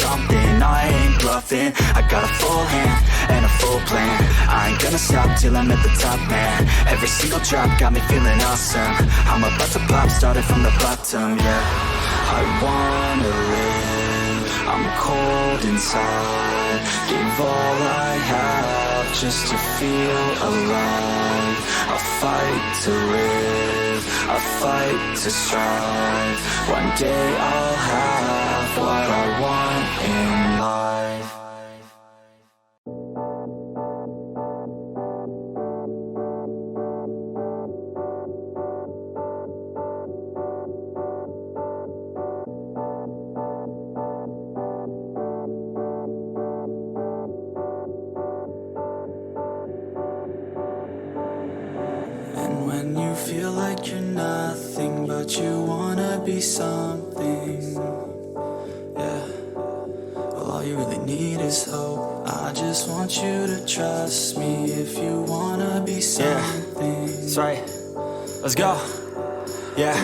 something, I ain't bluffing. I got a full hand and a full plan. I ain't gonna stop till I'm at the top, man. Every single drop got me feeling awesome. I'm about to pop, started from the bottom, yeah. I wanna live, I'm cold inside. Give all I have just to feel alive. I'll fight to live, I'll fight to strive. One day I'll have what I want in life. When you feel like you're nothing, but you wanna be something, yeah. Well, all you really need is hope. I just want you to trust me if you wanna be something. Yeah, that's right. Let's go. Yeah,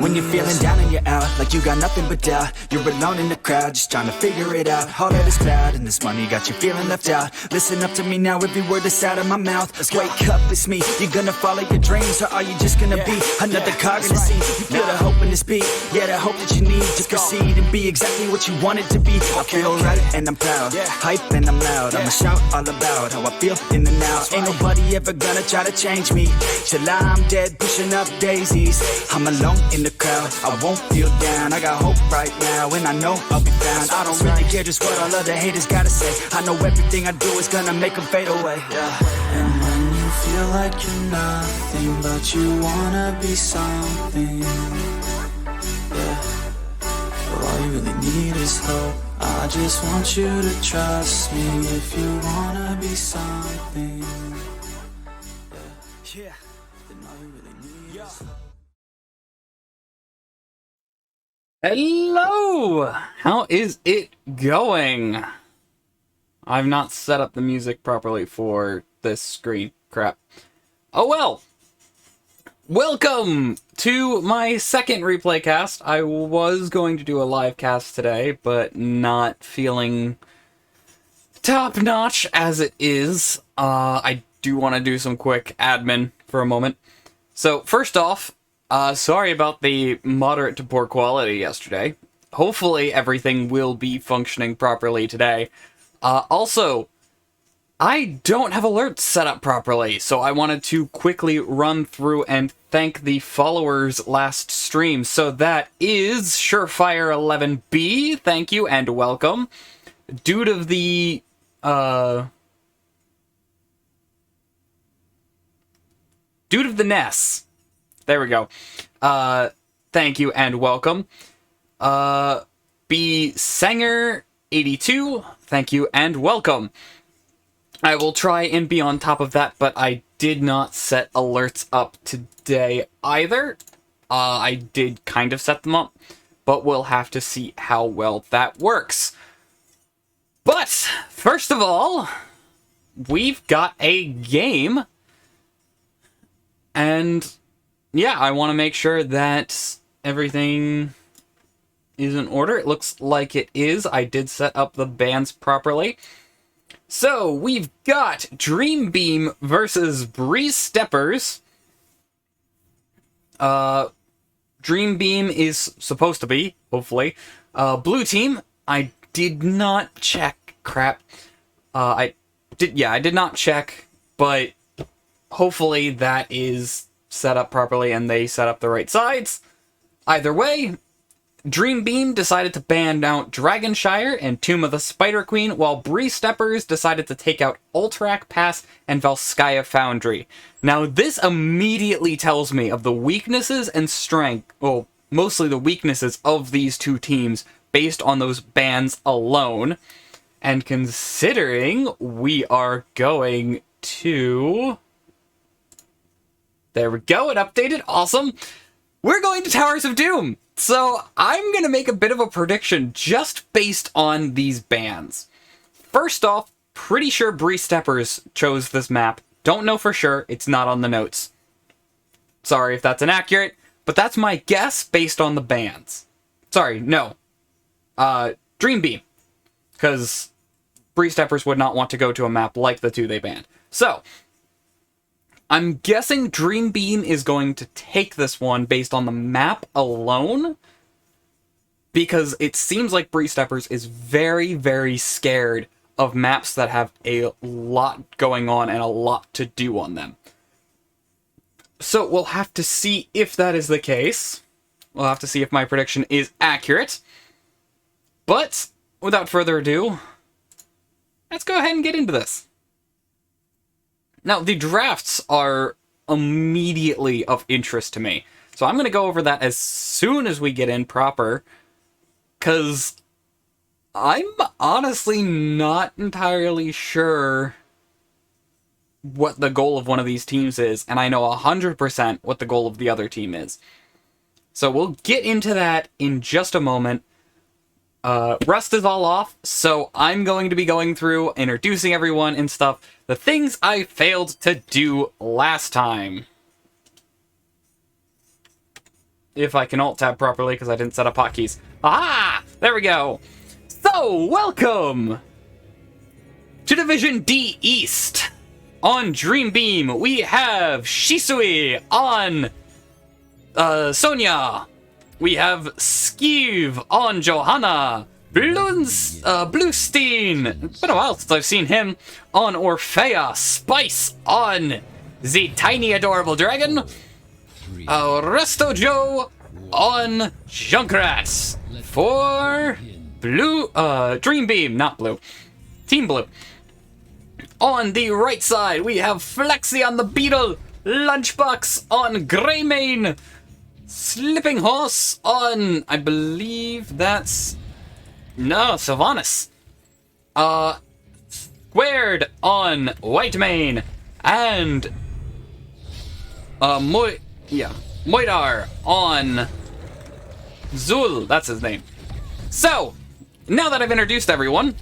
when you're feeling down and you're out, like you got nothing but doubt. You're alone in the crowd, just trying to figure it out. All that is cloud and this money got you feeling left out. Listen up to me now, every word that's out of my mouth. Wake up, it's me. You're gonna follow your dreams, or are you just gonna be another cog in the sea? You feel the hope in this beat, yeah, the hope that you need to proceed and be exactly what you want it to be. I feel right and I'm proud, hype and I'm loud. I'ma shout all about how I feel in the now. Ain't nobody ever gonna try to change me till I'm dead, pushing up daisies. I'm alone in the crowd, I won't feel down. I got hope right now, and I know I'll be found. I don't really care just what all other haters gotta say. I know everything I do is gonna make them fade away, yeah. And when you feel like you're nothing, but you wanna be something, yeah. Well, all you really need is hope. I just want you to trust me if you wanna be something, yeah. Then all you really need is hope. Hello! How is it going? I've not set up the music properly for this screen. Crap. Oh well! Welcome to my second replay cast. I was going to do a live cast today, but not feeling top-notch as it is. I do want to do some quick admin for a moment. So, first off, sorry about the moderate to poor quality yesterday. Hopefully everything will be functioning properly today. Also, I don't have alerts set up properly, so I wanted to quickly run through and thank the followers last stream. So that is Surefire11B, thank you and welcome. Dude of the Ness. There we go. Thank you and welcome. B. Sanger82, thank you and welcome. I will try and be on top of that, but I did not set alerts up today either. I did kind of set them up, but we'll have to see how well that works. But, first of all, we've got a game, and yeah, I want to make sure that everything is in order. It looks like it is. I did set up the bands properly. So, we've got Dream Beam versus Brie-Steppers. Dream Beam is supposed to be, hopefully, blue team. I did not check. Crap. I did not check, but hopefully that is set up properly and they set up the right sides. Either way, Dream Beam decided to ban out Dragonshire and Tomb of the Spider Queen, while Brie-Steppers decided to take out Ultrak Pass and Valskaya Foundry. Now, this immediately tells me of the weaknesses and strength, well, mostly the weaknesses of these two teams based on those bans alone. And considering we are going to... There we go, it updated, awesome. We're going to Towers of Doom. So I'm going to make a bit of a prediction just based on these bans. First off, pretty sure Brie-Steppers chose this map. Don't know for sure, it's not on the notes. Sorry if that's inaccurate, but that's my guess based on the bans. Sorry, no. Dream Beam. because Brie-Steppers would not want to go to a map like the two they banned. So, I'm guessing Dream Beam is going to take this one based on the map alone, because it seems like Brie-Steppers is very, very scared of maps that have a lot going on and a lot to do on them. So we'll have to see if that is the case. We'll have to see if my prediction is accurate. But, without further ado, let's go ahead and get into this. Now, the drafts are immediately of interest to me. So I'm going to go over that as soon as we get in proper, because I'm honestly not entirely sure what the goal of one of these teams is, and I know 100% what the goal of the other team is. So we'll get into that in just a moment. Rust is all off, so I'm going to be going through, introducing everyone and stuff, the things I failed to do last time. If I can alt-tab properly, because I didn't set up hotkeys. Aha! There we go! So, welcome to Division D East. On Dream Beam, we have Shisui on Sonya. We have Skeev on Johanna. Bluestein, it's been a while since I've seen him, on Orphea. Spice on the tiny adorable dragon. Resto Joe on Junkrat. For Blue, Dream Beam, not Blue, Team Blue. On the right side, we have Flexi on the Beetle, Lunchbox on Greymane, Slipping Horse on, I believe that's, no, Sylvanas. Squared on Whitemane, and, Moidar on Zul, that's his name. So, now that I've introduced everyone,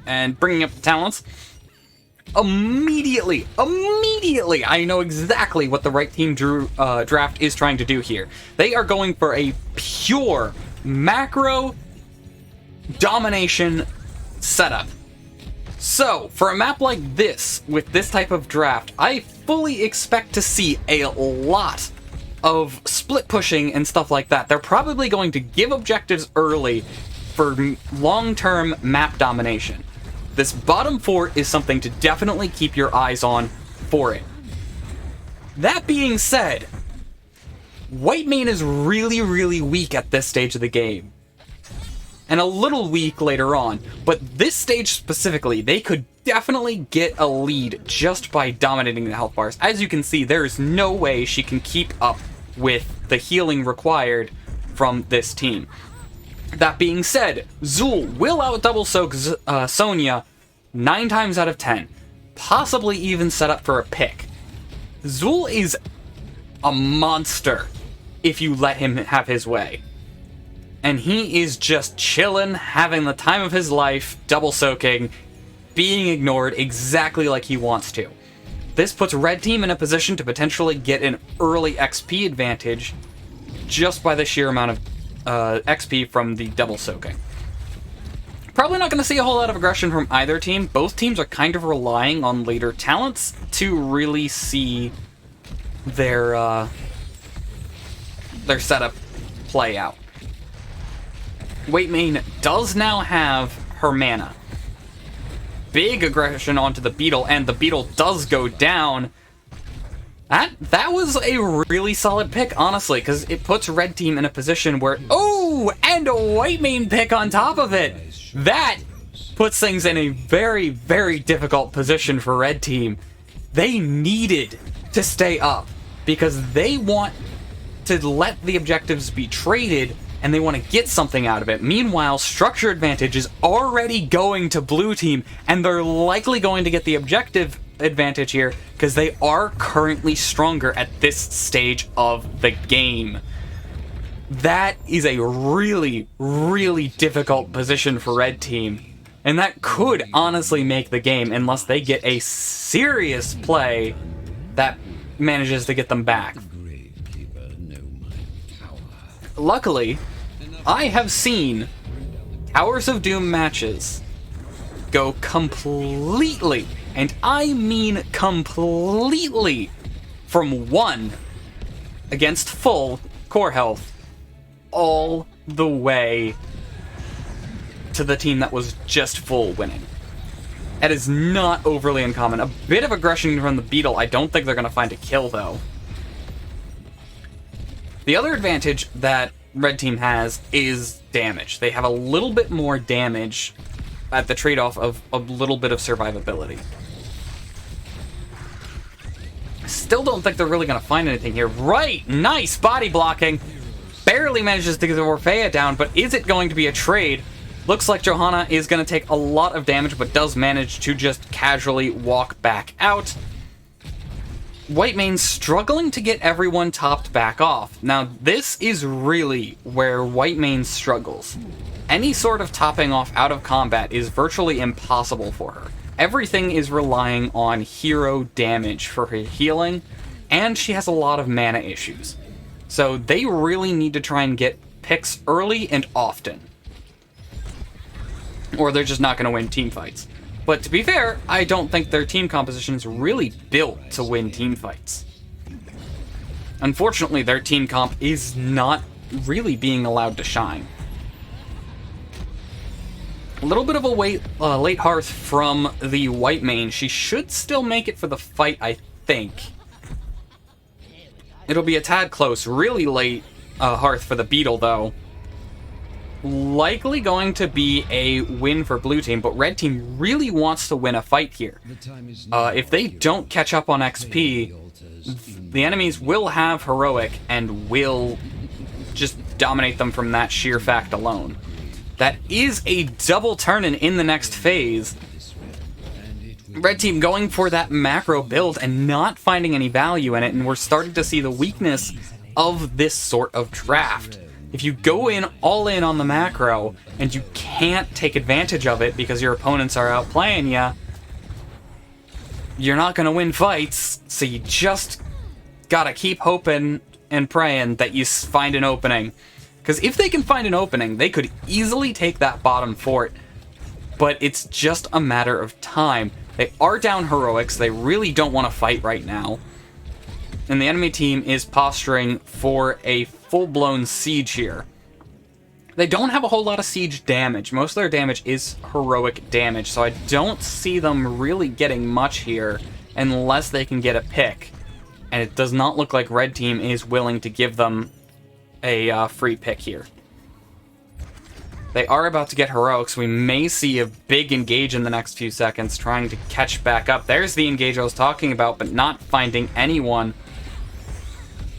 and bringing up the talents, immediately, I know exactly what the right team draft is trying to do here. They are going for a pure macro domination setup. So, for a map like this, with this type of draft, I fully expect to see a lot of split pushing and stuff like that. They're probably going to give objectives early for long-term map domination. This bottom fort is something to definitely keep your eyes on for it. That being said, Whitemane is really, really weak at this stage of the game. And a little weak later on, but this stage specifically, they could definitely get a lead just by dominating the health bars. As you can see, there is no way she can keep up with the healing required from this team. That being said, Zul will out double soak Sonya 9 times out of 10, possibly even set up for a pick. Zul is a monster if you let him have his way. And he is just chillin', having the time of his life, double soaking, being ignored exactly like he wants to. This puts Red Team in a position to potentially get an early XP advantage just by the sheer amount of XP from the double soaking. Probably not going to see a whole lot of aggression from either team. Both teams are kind of relying on later talents to really see their setup play out. Whitemane does now have her mana. Big aggression onto the Beetle, and the Beetle does go down. That was a really solid pick, honestly, because it puts Red Team in a position where... Oh! And a Whitemane pick on top of it! That puts things in a very, very difficult position for Red Team. They needed to stay up, because they want to let the objectives be traded, and they want to get something out of it. Meanwhile, structure advantage is already going to Blue Team, and they're likely going to get the objective advantage here because they are currently stronger at this stage of the game. That is a really, really difficult position for Red Team, and that could honestly make the game unless they get a serious play that manages to get them back. Luckily, I have seen Hours of Doom matches go completely, and I mean completely, from 1 against full core health all the way to the team that was just full winning. That is not overly uncommon. A bit of aggression from the Beetle. I don't think they're going to find a kill, though. The other advantage that Red Team has is damage. They have a little bit more damage at the trade-off of a little bit of survivability. Still don't think they're really going to find anything here. Right! Nice body blocking! Barely manages to get the Orphea down, but is it going to be a trade? Looks like Johanna is going to take a lot of damage, but does manage to just casually walk back out. Whitemane's struggling to get everyone topped back off. Now, this is really where Whitemane struggles. Any sort of topping off out of combat is virtually impossible for her. Everything is relying on hero damage for her healing, and she has a lot of mana issues. So they really need to try and get picks early and often, or they're just not going to win team fights. But to be fair, I don't think their team composition is really built to win team fights. Unfortunately, their team comp is not really being allowed to shine. A little bit of a late hearth from the Whitemane. She should still make it for the fight, I think. It'll be a tad close. Really late hearth for the Beetle, though. Likely going to be a win for Blue Team, but Red Team really wants to win a fight here. If they don't catch up on XP, the enemies will have Heroic and will just dominate them from that sheer fact alone. That is a double turn-in in the next phase. Red Team going for that macro build and not finding any value in it, and we're starting to see the weakness of this sort of draft. If you go in all in on the macro, and you can't take advantage of it because your opponents are outplaying you, you're not going to win fights, so you just gotta keep hoping and praying that you find an opening. Because if they can find an opening, they could easily take that bottom fort, but it's just a matter of time. They are down heroics, they really don't want to fight right now. And the enemy team is posturing for a full-blown siege here. They don't have a whole lot of siege damage. Most of their damage is heroic damage, so I don't see them really getting much here unless they can get a pick. And it does not look like Red Team is willing to give them a free pick here. They are about to get heroics. We may see a big engage in the next few seconds, trying to catch back up. There's the engage I was talking about, but not finding anyone.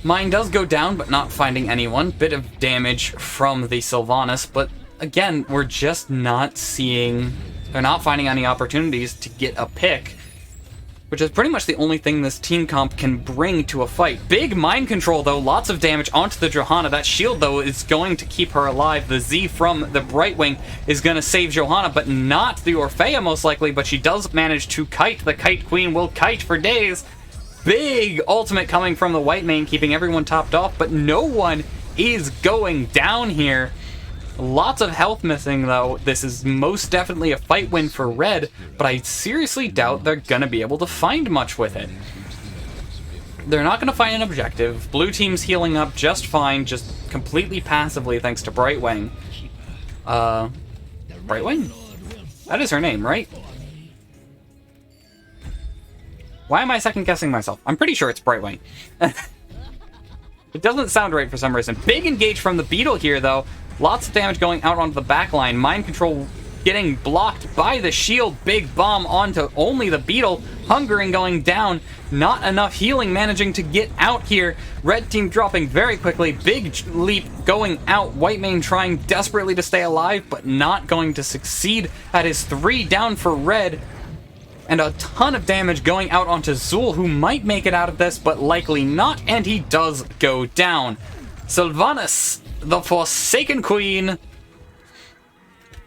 Mine does go down, but not finding anyone. Bit of damage from the Sylvanas, but again, we're just not seeing... They're not finding any opportunities to get a pick, which is pretty much the only thing this team comp can bring to a fight. Big mind control, though. Lots of damage onto the Johanna. That shield, though, is going to keep her alive. The Z from the Brightwing is going to save Johanna, but not the Orphea, most likely. But she does manage to kite. The Kite Queen will kite for days. Big ultimate coming from the Whitemane, keeping everyone topped off, but no one is going down here. Lots of health missing, though. This is most definitely a fight win for Red, but I seriously doubt they're going to be able to find much with it. They're not going to find an objective. Blue Team's healing up just fine, just completely passively thanks to Brightwing. Brightwing? That is her name, right? Why am I second-guessing myself? I'm pretty sure it's Brightwing. It doesn't sound right for some reason. Big engage from the Beetle here, though. Lots of damage going out onto the back line. Mind control getting blocked by the shield. Big bomb onto only the Beetle. Hungering going down. Not enough healing managing to get out here. Red Team dropping very quickly. Big leap going out. Whitemane trying desperately to stay alive, but not going to succeed. That is 3 down for Red. And a ton of damage going out onto Zul, who might make it out of this, but likely not, and he does go down. Sylvanas, the Forsaken Queen,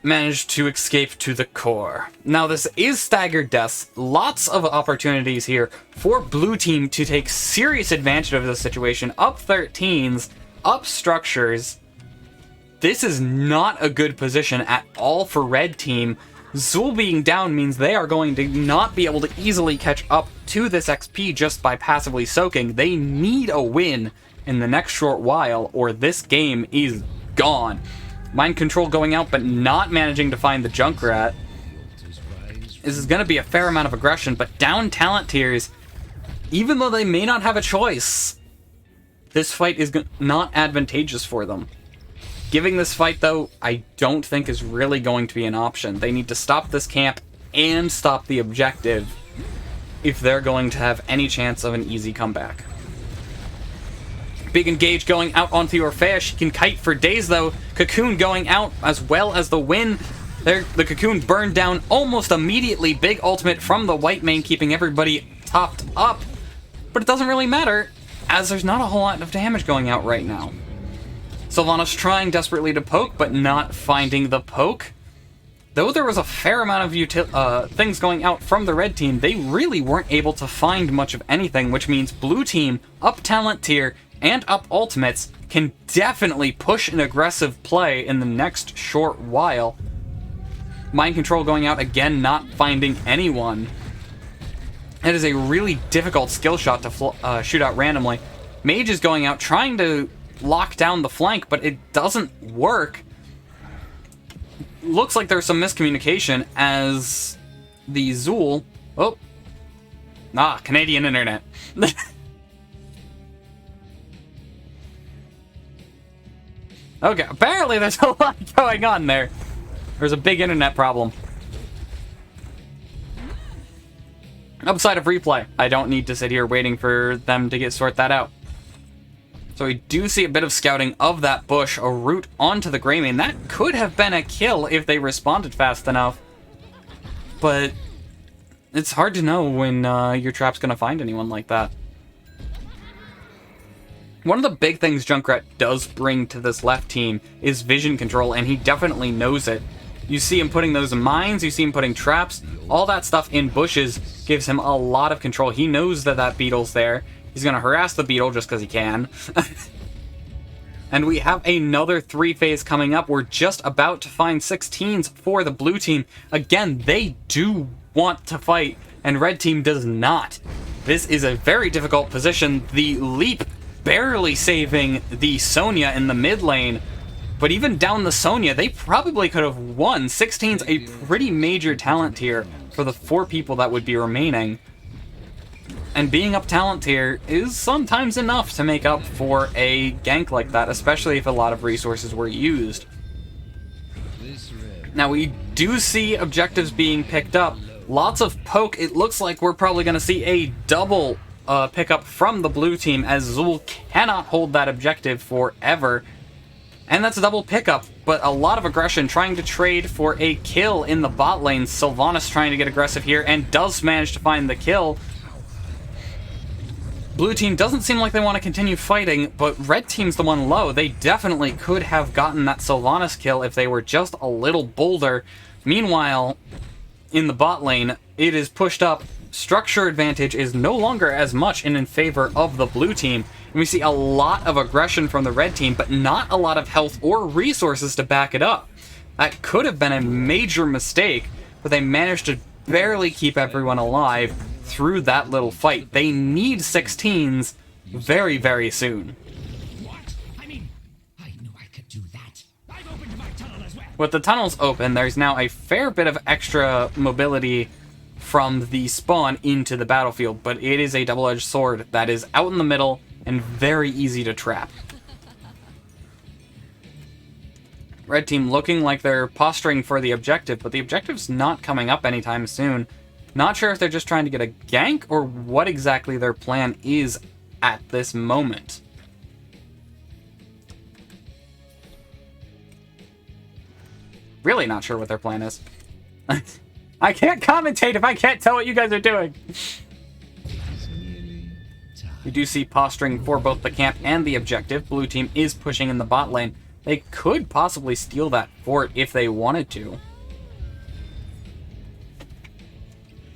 managed to escape to the core. Now, this is staggered deaths. Lots of opportunities here for Blue Team to take serious advantage of the situation. Up 13s, up structures. This is not a good position at all for red team. Zul being down means they are going to not be able to easily catch up to this XP just by passively soaking. They need a win in the next short while, or this game is gone. Mind control going out, but not managing to find the Junkrat. This is going to be a fair amount of aggression, but down talent tiers, even though they may not have a choice, this fight is not advantageous for them. Giving this fight, though, I don't think is really going to be an option. They need to stop this camp and stop the objective if they're going to have any chance of an easy comeback. Big engage going out onto Orpheus. She can kite for days, though. Cocoon going out as well as the win. There, the Cocoon burned down almost immediately. Big ultimate from the white main, keeping everybody topped up. But it doesn't really matter, as there's not a whole lot of damage going out right now. Sylvanas trying desperately to poke, but not finding the poke. Though there was a fair amount of things going out from the red team, they really weren't able to find much of anything, which means blue team, up talent tier, and up ultimates, can definitely push an aggressive play in the next short while. Mind control going out again, not finding anyone. It is a really difficult skill shot to shoot out randomly. Mage is going out, trying to lock down the flank, but it doesn't work. Looks like there's some miscommunication as the Zul... Oh. Canadian internet. Okay, apparently there's a lot going on there. There's a big internet problem. Upside of replay. I don't need to sit here waiting for them to sort that out. So we do see a bit of scouting of that bush, a route onto the Greymane. That could have been a kill if they responded fast enough. But it's hard to know when your trap's going to find anyone like that. One of the big things Junkrat does bring to this left team is vision control, and he definitely knows it. You see him putting those mines, you see him putting traps, all that stuff in bushes gives him a lot of control. He knows that that beetle's there. He's going to harass the beetle just because he can. And we have another 3-phase coming up. We're just about to find 16s for the blue team. Again, they do want to fight, and red team does not. This is a very difficult position. The leap barely saving the Sonya in the mid lane. But even down the Sonya, they probably could have won. 16's a pretty major talent tier for the 4 people that would be remaining. And being up talent tier is sometimes enough to make up for a gank like that, especially if a lot of resources were used. Now we do see objectives being picked up. Lots of poke. It looks like we're probably going to see a double pickup from the blue team, as Zul cannot hold that objective forever. And that's a double pickup, but a lot of aggression trying to trade for a kill in the bot lane. Sylvanas trying to get aggressive here and does manage to find the kill. Blue team doesn't seem like they want to continue fighting, but red team's the one low. They definitely could have gotten that Sylvanas kill if they were just a little bolder. Meanwhile, in the bot lane, it is pushed up. Structure advantage is no longer as much in favor of the blue team. And we see a lot of aggression from the red team, but not a lot of health or resources to back it up. That could have been a major mistake, but they managed to barely keep everyone alive through that little fight. They need 16s very, very soon. What? I mean, I knew I could do that. I've opened my tunnel as well. With the tunnels open, there's now a fair bit of extra mobility from the spawn into the battlefield, but it is a double-edged sword that is out in the middle and very easy to trap. Red team looking like they're posturing for the objective, but the objective's not coming up anytime soon. Not sure if they're just trying to get a gank or what exactly their plan is at this moment. Really not sure what their plan is. I can't commentate if I can't tell what you guys are doing. We do see posturing for both the camp and the objective. Blue team is pushing in the bot lane. They could possibly steal that fort if they wanted to.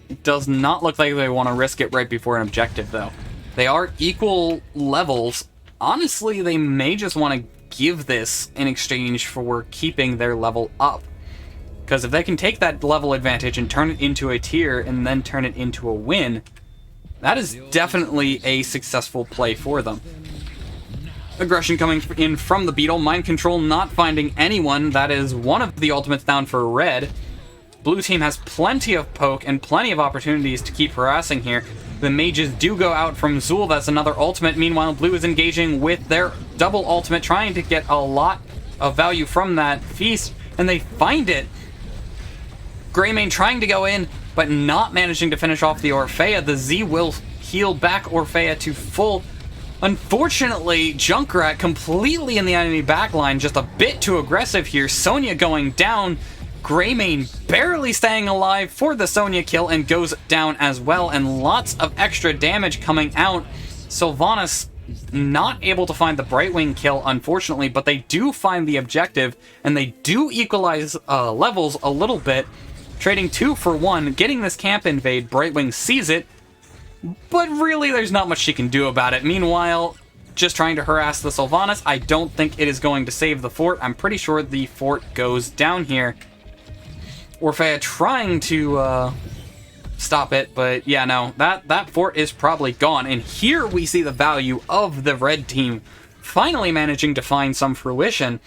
It does not look like they want to risk it right before an objective, though. They are equal levels. Honestly, they may just want to give this in exchange for keeping their level up. Because if they can take that level advantage and turn it into a tier and then turn it into a win, that is definitely a successful play for them. Aggression coming in from the Beetle. Mind Control not finding anyone. That is one of the ultimates down for Red. Blue team has plenty of poke and plenty of opportunities to keep harassing here. The mages do go out from Zool. That's another ultimate. Meanwhile, Blue is engaging with their double ultimate, trying to get a lot of value from that feast, and they find it. Greymane trying to go in, but not managing to finish off the Orphea. The Z will heal back Orphea to full. Unfortunately, Junkrat completely in the enemy backline, just a bit too aggressive here. Sonya going down. Greymane barely staying alive for the Sonya kill and goes down as well, and lots of extra damage coming out. Sylvanas not able to find the Brightwing kill, unfortunately, but they do find the objective, and they do equalize levels a little bit, trading 2 for 1, getting this camp invade. Brightwing sees it, but really there's not much she can do about it. Meanwhile, just trying to harass the Sylvanas. I don't think it is going to save the fort. I'm pretty sure the fort goes down here. Orphea trying to stop it, but yeah, no, that fort is probably gone. And here we see the value of the red team finally managing to find some fruition.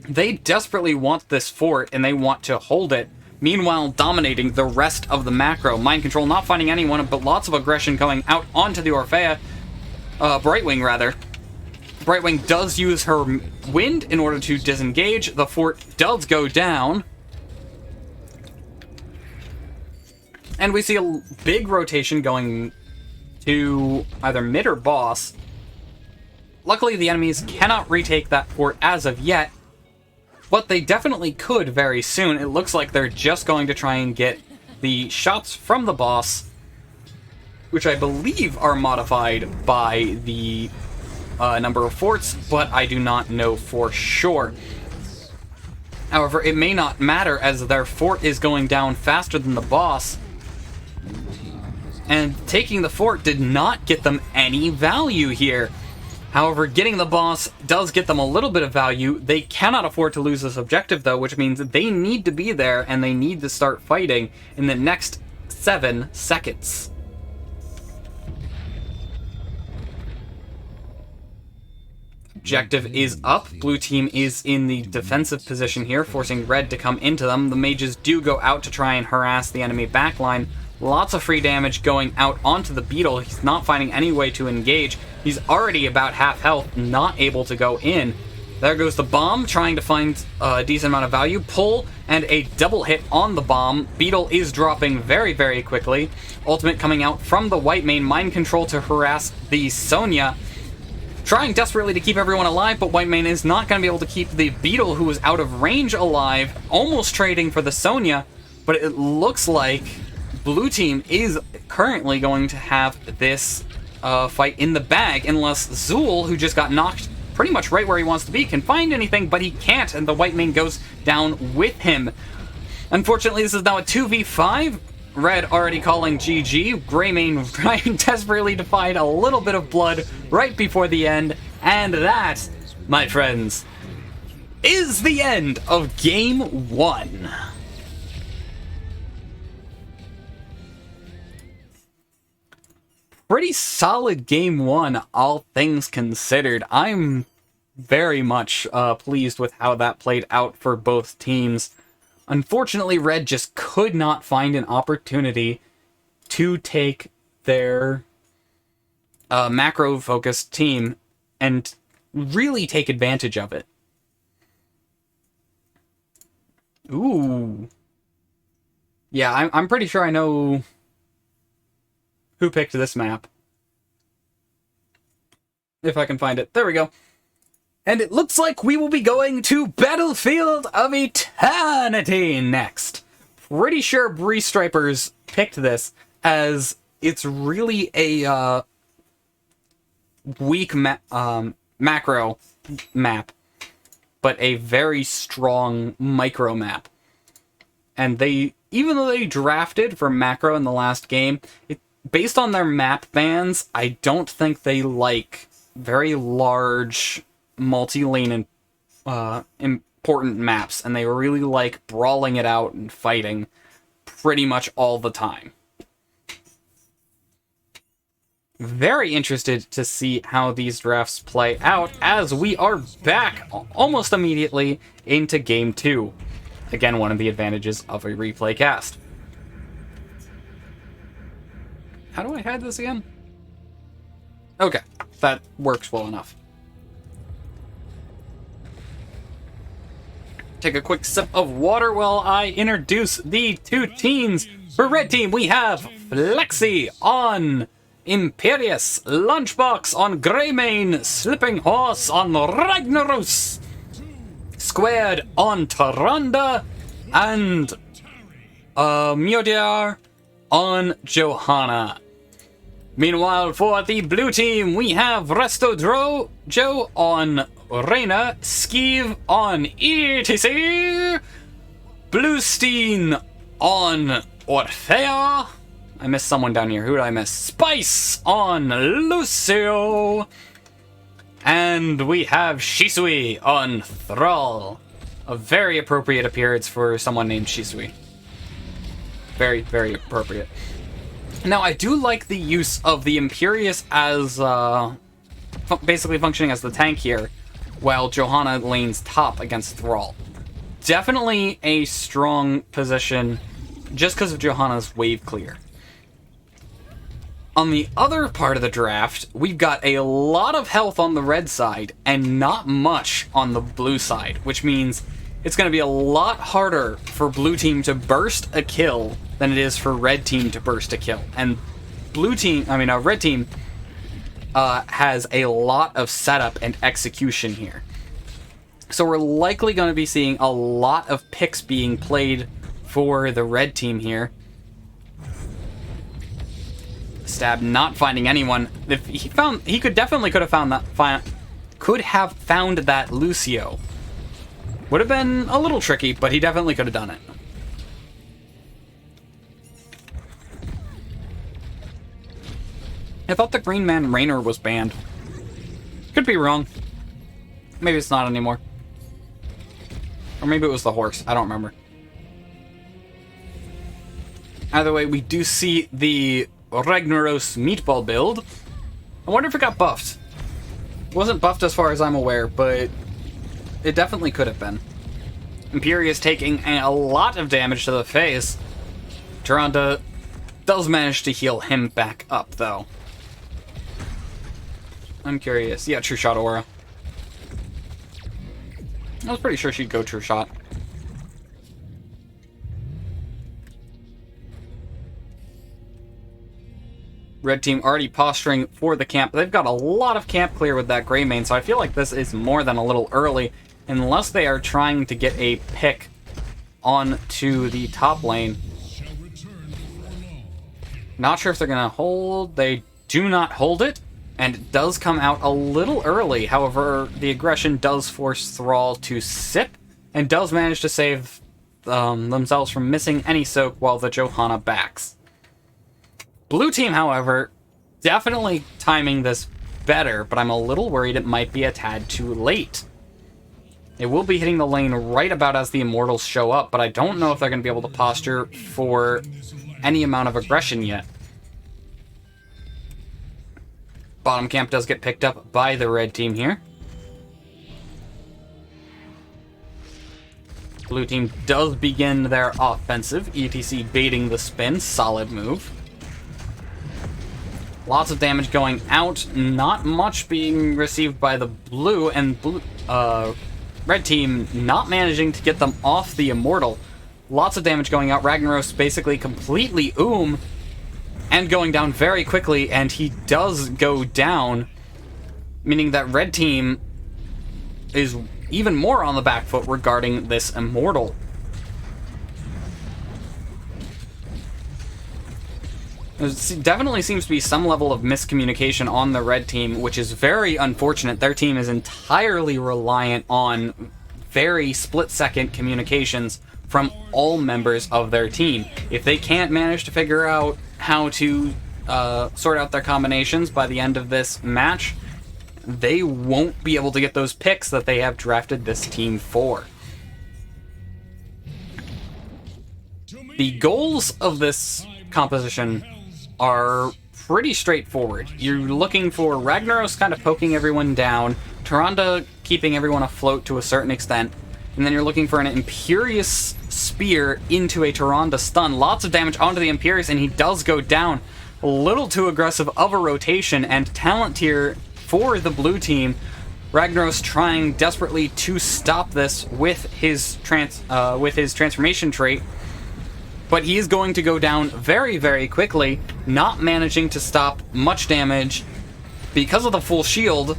They desperately want this fort, and they want to hold it. Meanwhile, dominating the rest of the macro. Mind Control not finding anyone, but lots of aggression going out onto the Orphea. Brightwing, rather. Brightwing does use her wind in order to disengage. The fort does go down. And we see a big rotation going to either mid or boss. Luckily, the enemies cannot retake that fort as of yet, but they definitely could very soon. It looks like they're just going to try and get the shots from the boss, which I believe are modified by the number of forts, but I do not know for sure. However, it may not matter, as their fort is going down faster than the boss, and taking the fort did not get them any value here. However, getting the boss does get them a little bit of value. They cannot afford to lose this objective, though, which means that they need to be there, and they need to start fighting in the next 7 seconds. Objective is up. Blue team is in the defensive position here, forcing red to come into them. The mages do go out to try and harass the enemy backline. Lots of free damage going out onto the Beetle. He's not finding any way to engage. He's already about half health, not able to go in. There goes the bomb, trying to find a decent amount of value. Pull and a double hit on the bomb. Beetle is dropping very, very quickly. Ultimate coming out from the Whitemane. Mind Control to harass the Sonya. Trying desperately to keep everyone alive, but Whitemane is not going to be able to keep the Beetle, who is out of range, alive. Almost trading for the Sonya, but it looks like Blue team is currently going to have this fight in the bag, unless Zool, who just got knocked pretty much right where he wants to be, can find anything, but he can't, and the Whitemane goes down with him. Unfortunately, this is now a 2v5. Red already calling GG. Greymane trying desperately to find a little bit of blood right before the end, and that, my friends, is the end of Game 1. Pretty solid Game 1, all things considered. I'm very much pleased with how that played out for both teams. Unfortunately, Red just could not find an opportunity to take their macro-focused team and really take advantage of it. Ooh. Yeah, I'm pretty sure I know who picked this map. If I can find it. There we go. And it looks like we will be going to Battlefield of Eternity next. Pretty sure Brie-Steppers picked this, as it's really a weak macro map, but a very strong micro map. And they, even though they drafted for macro in the last game, based on their map bans, I don't think they like very large multi-lane and important maps, and they really like brawling it out and fighting pretty much all the time. Very interested to see how these drafts play out as we are back almost immediately into Game 2. Again, one of the advantages of a replay cast. How do I hide this again? Okay, that works well enough. Take a quick sip of water while I introduce the two teams. For Red Team, we have Flexi on Imperius, Lunchbox on Greymane, Slipping Horse on Ragnaros, Squared on Taranda, and Mjolnir on Johanna. Meanwhile, for the blue team, we have Resto Joe on Reyna, Skeeve on ETC, Bluestein on Orfea. I missed someone down here. Who did I miss? Spice on Lucio. And we have Shisui on Thrall. A very appropriate appearance for someone named Shisui. Very, very appropriate. Now, I do like the use of the Imperius as basically functioning as the tank here, while Johanna lanes top against Thrall. Definitely a strong position just because of Johanna's wave clear. On the other part of the draft, we've got a lot of health on the red side and not much on the blue side, which means it's going to be a lot harder for blue team to burst a kill than it is for red team to burst a kill. And red team has a lot of setup and execution here. So we're likely going to be seeing a lot of picks being played for the red team here. Stab not finding anyone. If he found, he could have found that Lucio. Would have been a little tricky, but he definitely could have done it. I thought the Green Man Rainer was banned. Could be wrong. Maybe it's not anymore. Or maybe it was the horse. I don't remember. Either way, we do see the Ragnaros meatball build. I wonder if it got buffed. It wasn't buffed as far as I'm aware, but it definitely could have been. Imperius taking a lot of damage to the face. Taranda does manage to heal him back up, though. I'm curious. Yeah, True Shot Aura. I was pretty sure she'd go True Shot. Red team already posturing for the camp. They've got a lot of camp clear with that Greymane, so I feel like this is more than a little early, unless they are trying to get a pick onto the top lane. Not sure if they're going to hold. They do not hold it, and it does come out a little early. However, the aggression does force Thrall to sip, and does manage to save themselves from missing any soak while the Johanna backs. Blue team, however, definitely timing this better, but I'm a little worried it might be a tad too late. It will be hitting the lane right about as the Immortals show up, but I don't know if they're going to be able to posture for any amount of aggression yet. Bottom camp does get picked up by the red team here. Blue team does begin their offensive, etc. baiting the spin, solid move. Lots of damage going out, not much being received by the blue, and red team not managing to get them off the Immortal. Lots of damage going out. Ragnaros basically completely and going down very quickly, and he does go down, meaning that red team is even more on the back foot regarding this Immortal. There definitely seems to be some level of miscommunication on the red team, which is very unfortunate. Their team is entirely reliant on very split-second communications from all members of their team. If they can't manage to figure out how to sort out their combinations by the end of this match, they won't be able to get those picks that they have drafted this team for. The goals of this composition are pretty straightforward. You're looking for Ragnaros kind of poking everyone down, Tyrande keeping everyone afloat to a certain extent, and then you're looking for an Imperious Spear into a Tyrande stun. Lots of damage onto the Imperious, and he does go down. A little too aggressive of a rotation, and talent tier for the blue team. Ragnaros trying desperately to stop this with his transformation trait, but he is going to go down very, very quickly, not managing to stop much damage. Because of the full shield,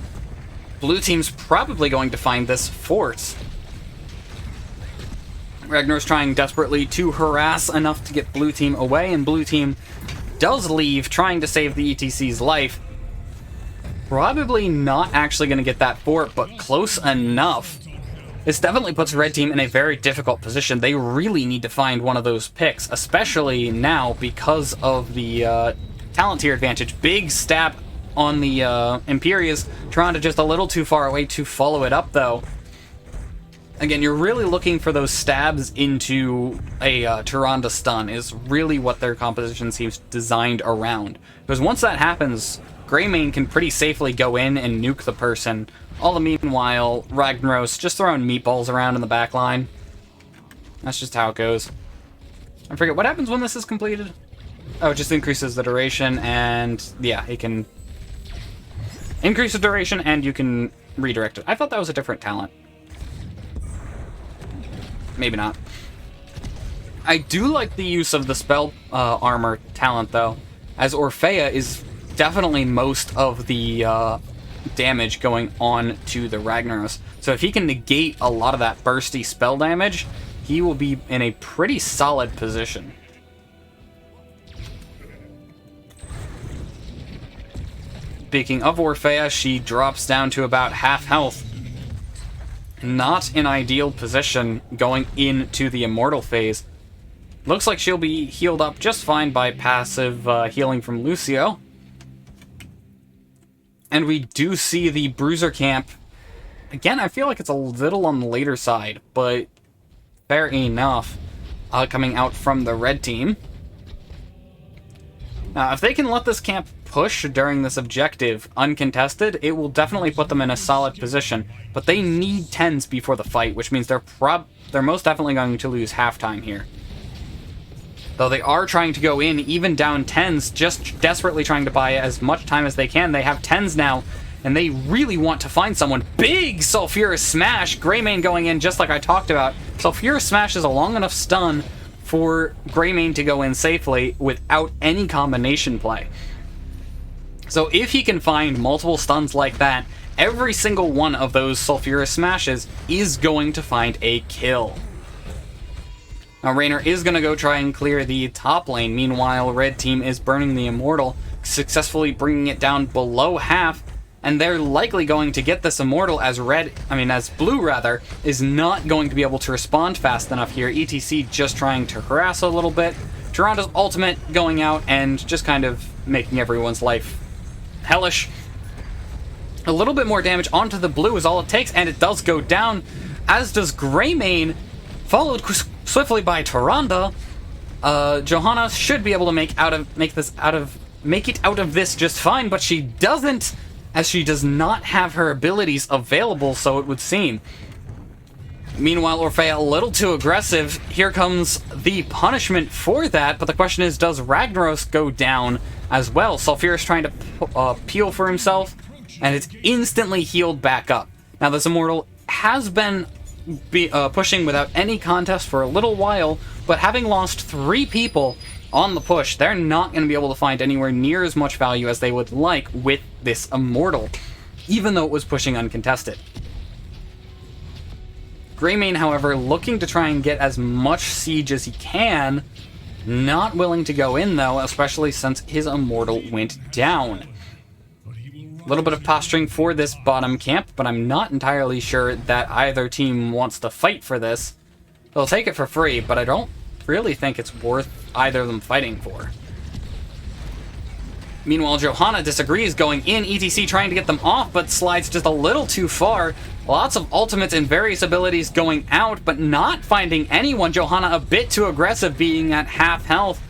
blue team's probably going to find this fort. Ragnar's trying desperately to harass enough to get blue team away, and blue team does leave, trying to save the ETC's life. Probably not actually going to get that fort, but close enough. This definitely puts red team in a very difficult position. They really need to find one of those picks, especially now because of the talent tier advantage. Big stab on the Imperious, trying to just a little too far away to follow it up, though. Again, you're really looking for those stabs into a Tyrande stun is really what their composition seems designed around. Because once that happens, Greymane can pretty safely go in and nuke the person. All the meanwhile, Ragnaros just throwing meatballs around in the back line. That's just how it goes. I forget, what happens when this is completed? Oh, it just increases the duration, and yeah, it can increase the duration, and you can redirect it. I thought that was a different talent. Maybe not. I do like the use of the spell armor talent, though, as Orphea is definitely most of the damage going on to the Ragnaros. So if he can negate a lot of that bursty spell damage, he will be in a pretty solid position. Speaking of Orphea, she drops down to about half health. Not an ideal position going into the Immortal phase. Looks like she'll be healed up just fine by passive healing from Lucio. And we do see the Bruiser camp. Again, I feel like it's a little on the later side, but fair enough. Coming out from the red team. Now, if they can let this camp push during this objective uncontested, it will definitely put them in a solid position. But they need 10s before the fight, which means they're most definitely going to lose halftime here. Though they are trying to go in, even down 10s, just desperately trying to buy as much time as they can. They have 10s now, and they really want to find someone. Big Sulfurous Smash! Greymane going in, just like I talked about. Sulfurous Smash is a long enough stun for Greymane to go in safely without any combination play. So if he can find multiple stuns like that, every single one of those Sulfurous Smashes is going to find a kill. Now, Raynor is going to go try and clear the top lane. Meanwhile, red team is burning the Immortal, successfully bringing it down below half, and they're likely going to get this Immortal as blue is not going to be able to respond fast enough here. ETC just trying to harass a little bit. Tyrande's ultimate going out and just kind of making everyone's life hellish. A little bit more damage onto the blue is all it takes, and it does go down, as does Greymane, followed swiftly by Tyrande. Johanna should be able to make it out of this just fine, but she doesn't, as she does not have her abilities available, so it would seem. Meanwhile, Orphea a little too aggressive. Here comes the punishment for that, but the question is, does Ragnaros go down as well? Sulfurous trying to peel for himself, and it's instantly healed back up. Now, this Immortal has been pushing without any contest for a little while, but having lost 3 people on the push, they're not going to be able to find anywhere near as much value as they would like with this Immortal, even though it was pushing uncontested. Greymane, however, looking to try and get as much siege as he can, not willing to go in though, especially since his Immortal went down. A little bit of posturing for this bottom camp, but I'm not entirely sure that either team wants to fight for this. They'll take it for free, but I don't really think it's worth either of them fighting for. Meanwhile, Johanna disagrees, going in, ETC trying to get them off, but slides just a little too far. Lots of ultimates and various abilities going out, but not finding anyone. Johanna a bit too aggressive, being at half health,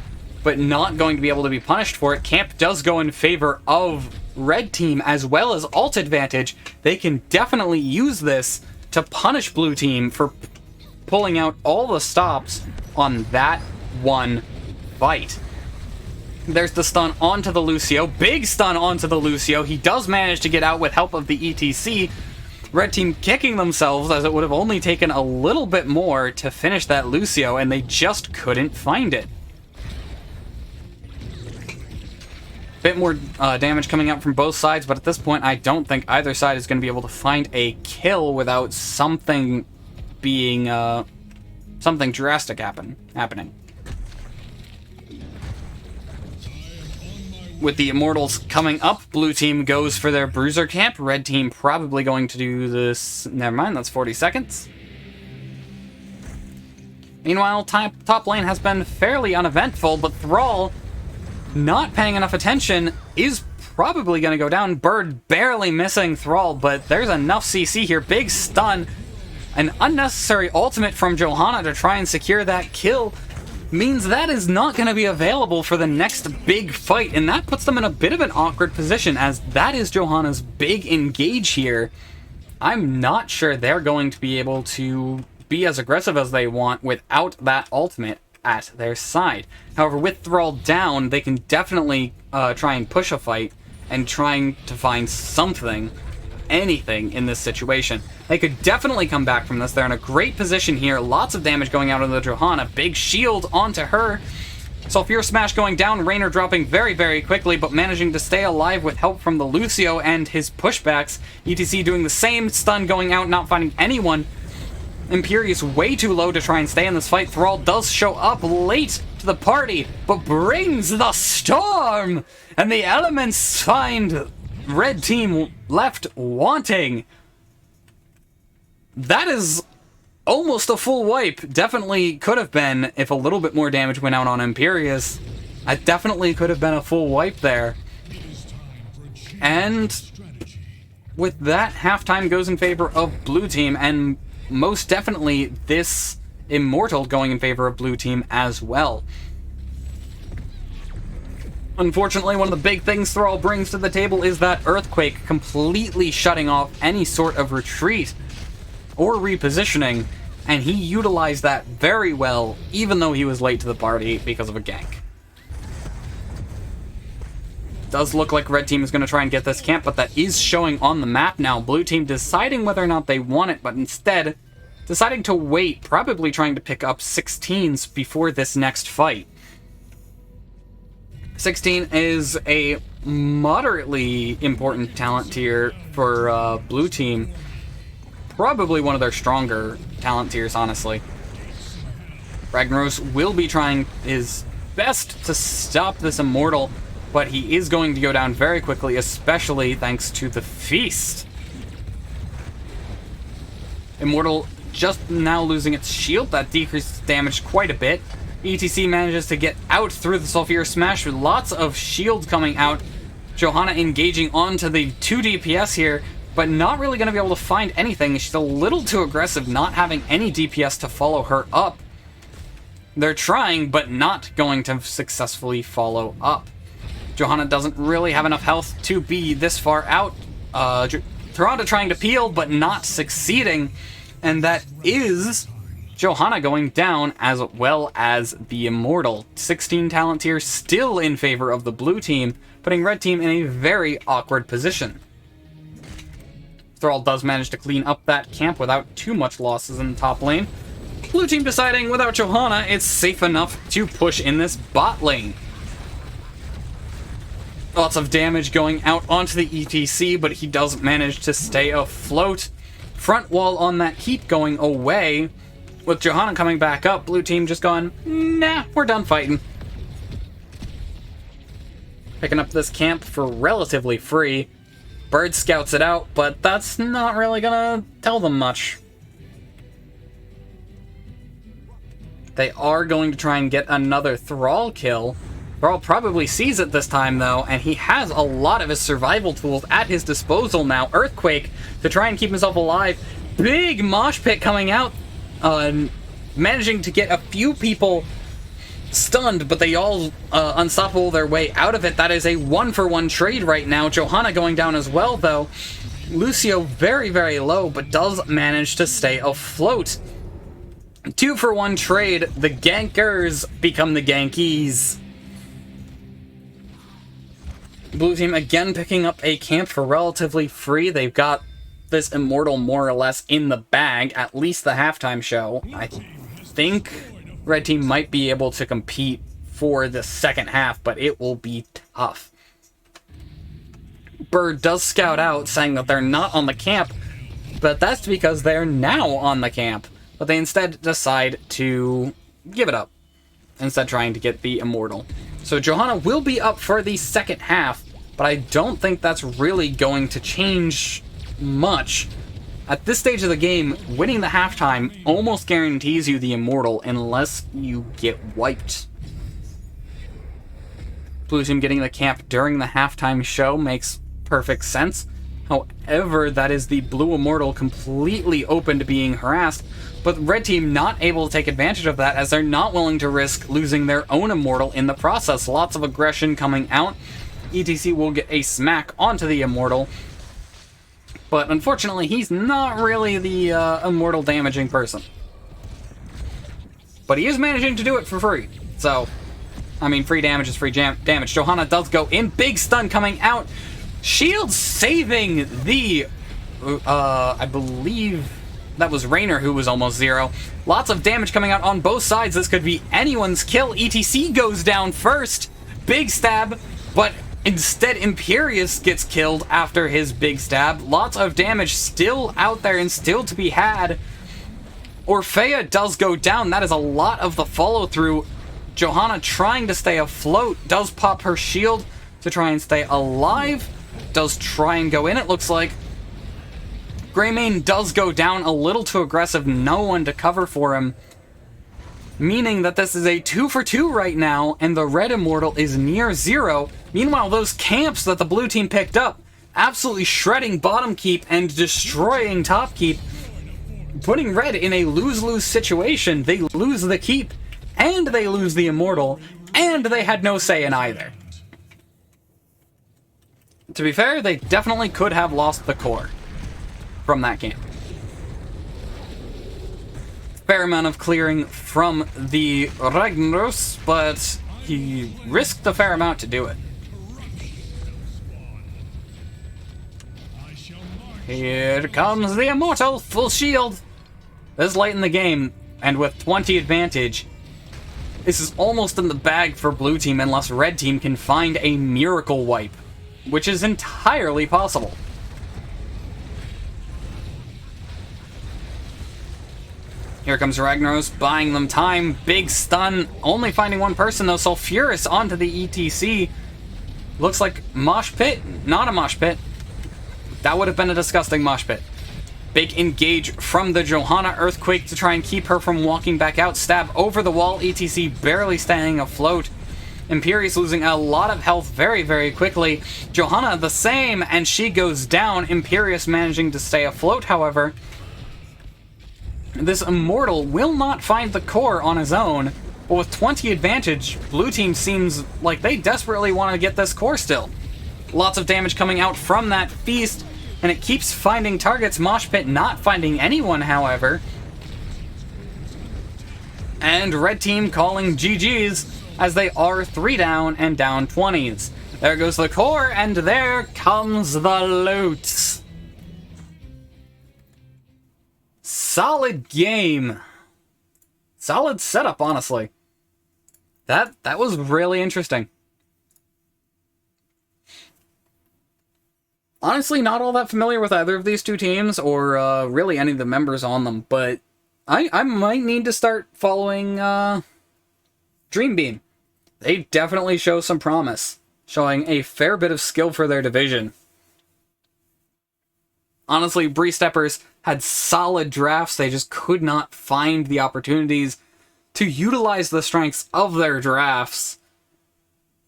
but not going to be able to be punished for it. Camp does go in favor of red team, as well as ult advantage. They can definitely use this to punish blue team for pulling out all the stops on that one fight. There's the stun onto the Lucio. Big stun onto the Lucio. He does manage to get out with help of the ETC. Red team kicking themselves, as it would have only taken a little bit more to finish that Lucio, and they just couldn't find it. Bit more damage coming out from both sides, but at this point I don't think either side is going to be able to find a kill without something being something drastic happening. With the Immortals coming up, blue team goes for their bruiser camp. Red team probably going to do this. Never mind, that's 40 seconds. Meanwhile, top lane has been fairly uneventful, but Thrall, not paying enough attention, is probably going to go down. Bird barely missing Thrall, but there's enough CC here. Big stun. An unnecessary ultimate from Johanna to try and secure that kill means that is not going to be available for the next big fight, and that puts them in a bit of an awkward position, as that is Johanna's big engage here. I'm not sure they're going to be able to be as aggressive as they want without that ultimate at their side. However, with Thrall down, they can definitely try and push a fight and trying to find something, anything in this situation. They could definitely come back from this. They're in a great position here. Lots of damage going out on the Johanna. Big shield onto her. Sulfur Smash going down. Raynor dropping very, very quickly, but managing to stay alive with help from the Lucio and his pushbacks. ETC doing the same. Stun going out, not finding anyone. Imperius way too low to try and stay in this fight. Thrall does show up late to the party, but brings the storm! And the elements find red team left wanting. That is almost a full wipe. Definitely could have been if a little bit more damage went out on Imperius. It definitely could have been a full wipe there. And with that, halftime goes in favor of blue team, and most definitely this Immortal going in favor of blue team as well. Unfortunately, one of the big things Thrall brings to the table is that Earthquake, completely shutting off any sort of retreat or repositioning, and he utilized that very well, even though he was late to the party because of a gank. Does look like red team is going to try and get this camp, but that is showing on the map now. Blue team deciding whether or not they want it, but instead deciding to wait, probably trying to pick up 16s before this next fight. 16 is a moderately important talent tier for blue team. Probably one of their stronger talent tiers, honestly. Ragnaros will be trying his best to stop this Immortal, but he is going to go down very quickly, especially thanks to the Feast. Immortal just now losing its shield. That decreases damage quite a bit. ETC manages to get out through the Sulfur Smash with lots of shields coming out. Johanna engaging onto the 2 DPS here, but not really going to be able to find anything. She's a little too aggressive, not having any DPS to follow her up. They're trying, but not going to successfully follow up. Johanna doesn't really have enough health to be this far out. Toronto trying to peel, but not succeeding. And that is Johanna going down, as well as the Immortal. 16 talent tier still in favor of the blue team, putting red team in a very awkward position. Thrall does manage to clean up that camp without too much losses in the top lane. Blue team deciding without Johanna, it's safe enough to push in this bot lane. Lots of damage going out onto the ETC, but he does manage to stay afloat. Front wall on that heat going away. With Johanna coming back up, blue team just going, nah, we're done fighting. Picking up this camp for relatively free. Bird scouts it out, but that's not really gonna tell them much. They are going to try and get another Thrall kill, Thrall probably sees it this time, though, and he has a lot of his survival tools at his disposal now. Earthquake to try and keep himself alive. Big mosh pit coming out, managing to get a few people stunned, but they all unstoppable their way out of it. That is a 1-for-1 trade right now. Johanna going down as well, though. Lucio very, very low, but does manage to stay afloat. 2-for-1 trade. The gankers become the gankies. Blue team again picking up a camp for relatively free. They've got this Immortal more or less in the bag, at least the halftime show. I think Red team might be able to compete for the second half, but it will be tough. Bird does scout out, saying that they're not on the camp, but that's because they're now on the camp. But they instead decide to give it up, instead trying to get the Immortal. So Johanna will be up for the second half, but I don't think that's really going to change much. At this stage of the game, winning the halftime almost guarantees you the Immortal unless you get wiped. Blue team getting the camp during the halftime show makes perfect sense. However, that is the blue Immortal completely open to being harassed, but Red team not able to take advantage of that as they're not willing to risk losing their own Immortal in the process. Lots of aggression coming out. ETC will get a smack onto the Immortal, but unfortunately he's not really the Immortal damaging person. But he is managing to do it for free, so I mean, free damage is free damage. Johanna does go in. Big stun coming out. Shield saving the, I believe that was Raynor who was almost zero. Lots of damage coming out on both sides. This could be anyone's kill. ETC goes down first. Big stab, but instead Imperius gets killed after his big stab. Lots of damage still out there and still to be had. Orphea does go down. That is a lot of the follow-through. Johanna trying to stay afloat, does pop her shield to try and stay alive, does try and go in, it looks like. Greymane does go down, a little too aggressive, no one to cover for him, meaning that this is a 2-for-2 right now, and the red Immortal is near zero. Meanwhile, those camps that the blue team picked up, absolutely shredding bottom keep and destroying top keep, putting red in a lose-lose situation. They lose the keep, and they lose the Immortal, and they had no say in either. To be fair, they definitely could have lost the core from that game. Fair amount of clearing from the Ragnaros, but he risked a fair amount to do it. Here comes the Immortal, full shield. This late in the game, and with 20 advantage, this is almost in the bag for blue team unless red team can find a miracle wipe, which is entirely possible. Here comes Ragnaros, buying them time. Big stun, only finding one person though. Sulfuris onto the ETC. Looks like mosh pit, not a mosh pit. That would have been a disgusting mosh pit. Big engage from the Johanna Earthquake to try and keep her from walking back out. Stab over the wall, ETC barely staying afloat. Imperius losing a lot of health very, very quickly. Johanna the same, and she goes down. Imperius managing to stay afloat, however. This Immortal will not find the core on his own, but with 20 advantage, blue team seems like they desperately want to get this core still. Lots of damage coming out from that feast, and it keeps finding targets. Mosh Pit not finding anyone, however. And red team calling GG's as they are 3 down and down 20s. There goes the core, and there comes the loot. Solid game. Solid setup, honestly. That was really interesting. Honestly, not all that familiar with either of these two teams, or really any of the members on them, but I might need to start following Dreambeam. They definitely show some promise, showing a fair bit of skill for their division. Honestly, Brie-Steppers had solid drafts, they just could not find the opportunities to utilize the strengths of their drafts.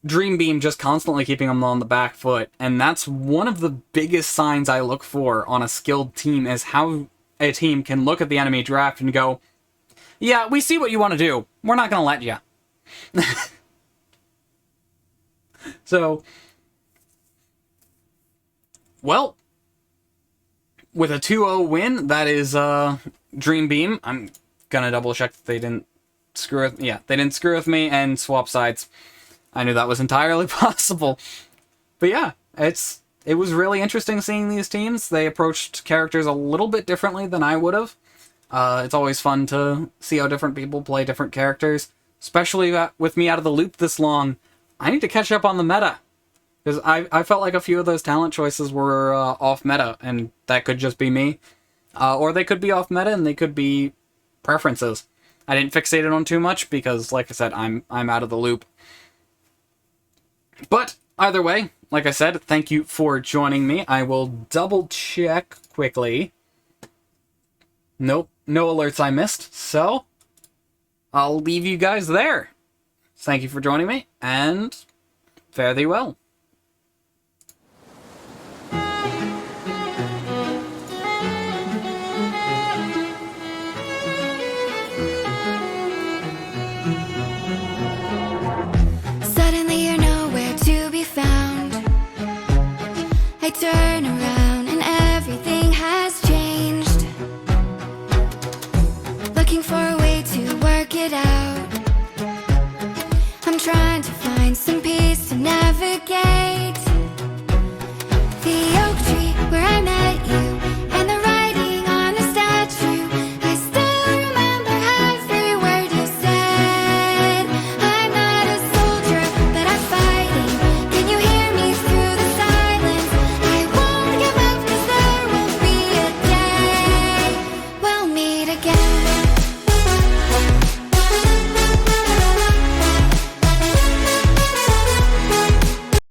Dream Beam just constantly keeping them on the back foot, and that's one of the biggest signs I look for on a skilled team, is how a team can look at the enemy draft and go, yeah, we see what you want to do. We're not going to let you. So, well, with a 2-0 win, that is Dream Beam. I'm going to double check that they didn't screw with, yeah, they didn't screw with me and swap sides. I knew that was entirely possible. But yeah, it was really interesting seeing these teams. They approached characters a little bit differently than I would have. It's always fun to see how different people play different characters, especially with me out of the loop this long. I need to catch up on the meta, because I felt like a few of those talent choices were off meta, and that could just be me. Or they could be off meta, and they could be preferences. I didn't fixate it on too much, because, like I said, I'm out of the loop. But, either way, like I said, thank you for joining me. I will double check quickly. Nope, no alerts I missed, so I'll leave you guys there. Thank you for joining me, and fare thee well. Suddenly you're nowhere to be found. I turn around.